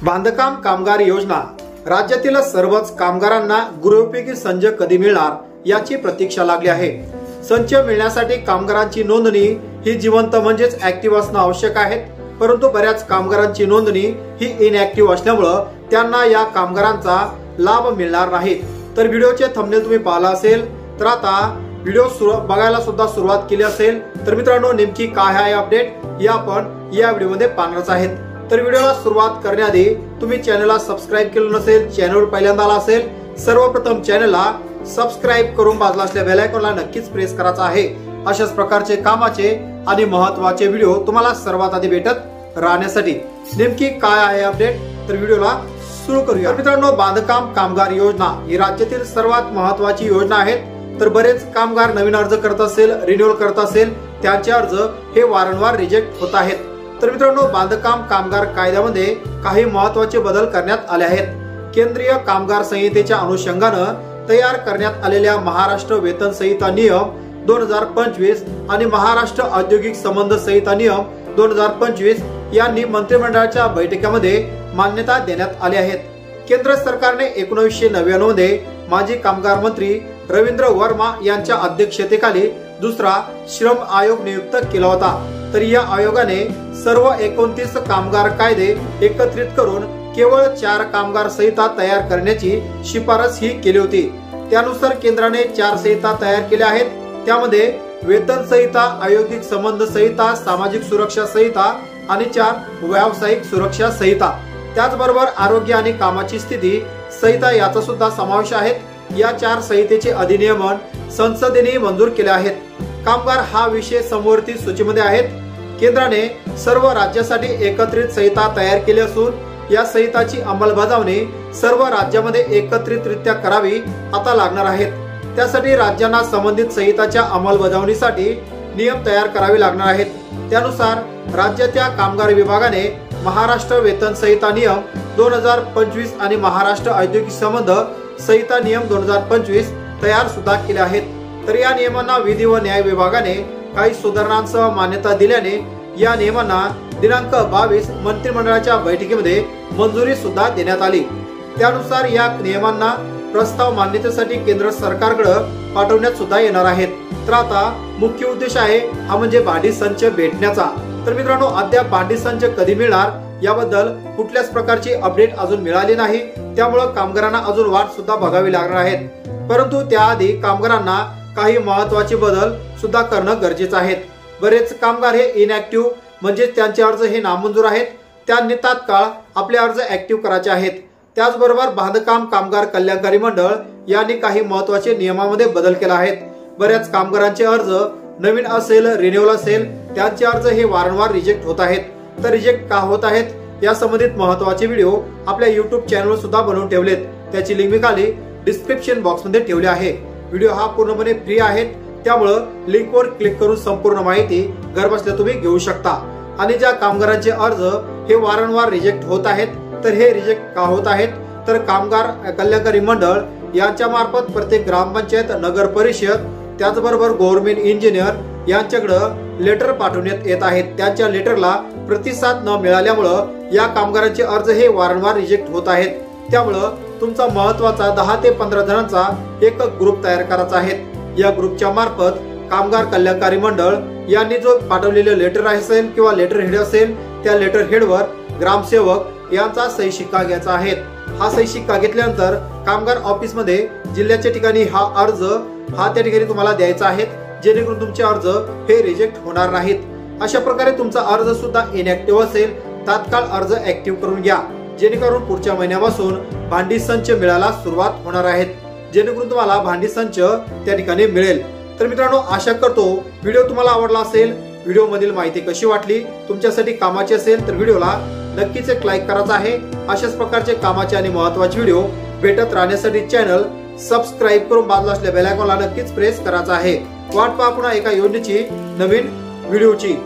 बांधकाम कामगार योजना राज्यातील सर्वच कामगारांना गृहोपयोगी संच कधी मिळणार याची प्रतीक्षा लागली आहे। संच मिळण्यासाठी कामगारांची नोंदणी ही जिवंत म्हणजेच ऍक्टिव्ह असणं आवश्यक आहे, परंतु बऱ्याच कामगारांची नोंदणी ही इनऍक्टिव्ह असल्यामुळे त्यांना या कामगारांचा लाभ मिळणार नाही। तर व्हिडिओचे थंबनेल तुम्ही पाहिला असेल तर आता व्हिडिओ बघायला सुद्धा सुरुवात केली असेल। तर मित्रांनो, नेमकी काय आहे अपडेट हे आपण या व्हिडिओमध्ये पाहणारच आहेत। तर व्हिडिओला सुरुवात करण्याआधी तुम्ही चॅनलला सबस्क्राइब केलं नसेल, चॅनलवर पहिल्यांदा आला असेल, सर्वप्रथम चॅनलला सबस्क्राइब करून बाजूला असलेल्या बेल आयकॉनला नक्कीच प्रेस करायचा आहे। अशाच प्रकारचे कामाचे आणि महत्त्वाचे व्हिडिओ तुम्हाला सर्वात आधी भेटत राहण्यासाठी नेमकी काय आहे अपडेट, तर व्हिडिओला सुरू करूया। मित्रांनो, बांधकाम कामगार योजना ही राज्यातील सर्वात महत्त्वाची योजना आहे। तर बरेच कामगार नवीन अर्ज करत असेल, रिन्युअल करत असेल, त्यांचे अर्ज हे वारंवार रिजेक्ट होत आहेत। तर मित्रांनो, बांधकाम कामगार कायद्यामध्ये काही महत्त्वाचे बदल करण्यात आले आहेत। केंद्रीय कामगार संहितेच्या अनुषंगाने तयार करण्यात आलेल्या महाराष्ट्र वेतन संहिता नियम 2025 आणि महाराष्ट्र औद्योगिक संबंध संहिता नियम 2025 यांनी मंत्रिमंडळाच्या बैठकीमध्ये मान्यता देण्यात आली आहे। केंद्र सरकारने 1999 मध्ये माजी कामगार मंत्री रवींद्र वर्मा यांच्या अध्यक्षतेखाली दुसरा श्रम आयोग नियुक्त केला होता। तर या आयोगाने सर्व 29 कामगार कायदे एकत्रित करून केवळ 4 कामगार संहिता तयार करण्याची शिफारस ही केली होती। त्यानुसार केंद्राने 4 संहिता तयार केल्या आहेत। त्यामध्ये वेतन संहिता, औद्योगिक संबंध संहिता, सामाजिक सुरक्षा संहिता आणि 4 व्यावसायिक सुरक्षा संहिता। त्याचबरोबर आरोग्य आणि कामाची स्थिती संहिता याचा सुद्धा समावेश आहे। या 4 संहितेचे अधिनियमन संसदेने मंजूर केले आहेत। कामगार हा विषय समवर्ती सूचीमध्ये आहेत। केंद्राने सर्व राज्यासाठी एकत्रित संहिता तयार केली असून या संहिताची अंमलबजावणी सर्व राज्यामध्ये एकत्रितरित्या करावी आता लागणार आहेत। त्यासाठी राज्यांना संबंधित संहिताच्या अंमलबजावणीसाठी नियम तयार करावे लागणार आहेत। त्यानुसार राज्याच्या कामगार विभागाने महाराष्ट्र वेतन संहिता नियम 2025 आणि महाराष्ट्र औद्योगिक संबंध संहिता नियम 2025 तयार सुद्धा केले आहेत। तर या नियमांना विधी व न्याय विभागाने काही सुधारणांसह मान्यता दिल्याने या नियमांना दिनांक 22 मंत्रिमंडळाच्या बैठकीमध्ये मंजुरी सुद्धा देण्यात आली। त्यानुसार या नियमांना प्रस्ताव मान्यतेसाठी केंद्र सरकारकडे पाठवण्यात सुद्धा येणार आहेत। तर आता मुख्य उद्देश आहे हा म्हणजे भांडी संच भेटण्याचा। तर मित्रांनो, अद्याप भांडी संच कधी मिळणार याबद्दल कुठल्याच प्रकारची अपडेट अजून मिळाली नाही। त्यामुळे कामगारांना अजून वाट सुद्धा बघावी लागणार आहेत। परंतु त्याआधी कामगारांना काही महत्त्वाचे बदल सुद्धा करणं गरजेचं आहे। बरेच कामगार हे इनऍक्टिव्ह म्हणजे त्यांचे अर्ज हे नामंजूर आहेत। त्यांनी तात्काळ आपले अर्ज ऍक्टिव्ह करायचे आहेत। त्याचबरोबर बांधकाम कामगार कल्याणकारी मंडळ यांनी काही महत्त्वाचे नियमांमध्ये बदल केला आहे। बऱ्याच कामगारांचे अर्ज नवीन असेल, रिन्युअल असेल, त्यांचे अर्ज हे वारंवार रिजेक्ट होत आहेत। तर रिजेक्ट का होत आहेत या संबंधित महत्त्वाचे व्हिडिओ आपल्या YouTube चॅनलवर सुद्धा बनवून ठेवलेत। त्याची लिंक मी खाली डिस्क्रिप्शन बॉक्स मध्ये ठेवली आहे। व्हिडिओ हा पूर्णपणे फ्री आहे, त्यामुळे लिंकवर क्लिक करून संपूर्ण माहिती घरबसल्या तुम्ही घेऊ शकता। आणि ज्या कामगारांचे अर्ज हे वारंवार रिजेक्ट होत आहेत, तर हे रिजेक्ट का होत आहेत, तर कामगार कल्याणकारी मंडळ यांच्या मार्फत प्रत्येक ग्रामपंचायत, नगर परिषद, त्याचबरोबर गव्हर्नमेंट इंजिनियर यांच्याकडे लेटर पाठवण्यात येत आहेत। त्यांच्या लेटरला प्रतिसाद न मिळाल्यामुळे या कामगारांचे अर्ज हे वारंवार रिजेक्ट होत आहेत। त्यामुळे तुमचा महत्त्वाचा 10 ते 15 जणांचा एक ग्रुप तयार करायचा आहे। या ग्रुपच्या मार्फत कामगार कल्याणकारी मंडळ यांनी जो पाठवलेले लेटर असेल किंवा लेटर हेड असेल, त्या लेटर हेडवर ग्रामसेवक यांचा सही शिक्का घ्यायचा आहे। हा सही शिक्का घेतल्यानंतर कामगार ऑफिस मध्ये जिल्ह्याच्या ठिकाणी हा अर्ज त्या ठिकाणी तुम्हाला द्यायचा आहे, जेणेकरून तुमचे अर्ज हे रिजेक्ट होणार नाहीत। अशा प्रकारे तुमचा अर्ज सुद्धा इनऍक्टिव्ह असेल, तात्काळ अर्ज ऍक्टिव्ह करून घ्या, जेणेकरून पुढच्या महिन्यापासून भांडी संच मिळायला सुरुवात होणार आहे, जेणेकरून तुम्हाला भांडी संच त्या ठिकाणी मिळेल। तर मित्रांनो, आशा करतो व्हिडिओ तुम्हाला आवडला असेल। व्हिडिओ मधील माहिती कशी वाटली, तुमच्यासाठी कामाची असेल तर व्हिडिओला नक्कीच एक लाईक करायचा आहे। अशाच प्रकारचे कामाचे आणि महत्त्वाचे व्हिडिओ भेटत राहण्यासाठी चॅनल सबस्क्राइब करून बाजूला असलेल्या बेल आयकॉनला नक्कीच प्रेस करायचा आहे। वाट पहा पुन्हा एका योजनेची नवीन व्हिडिओची।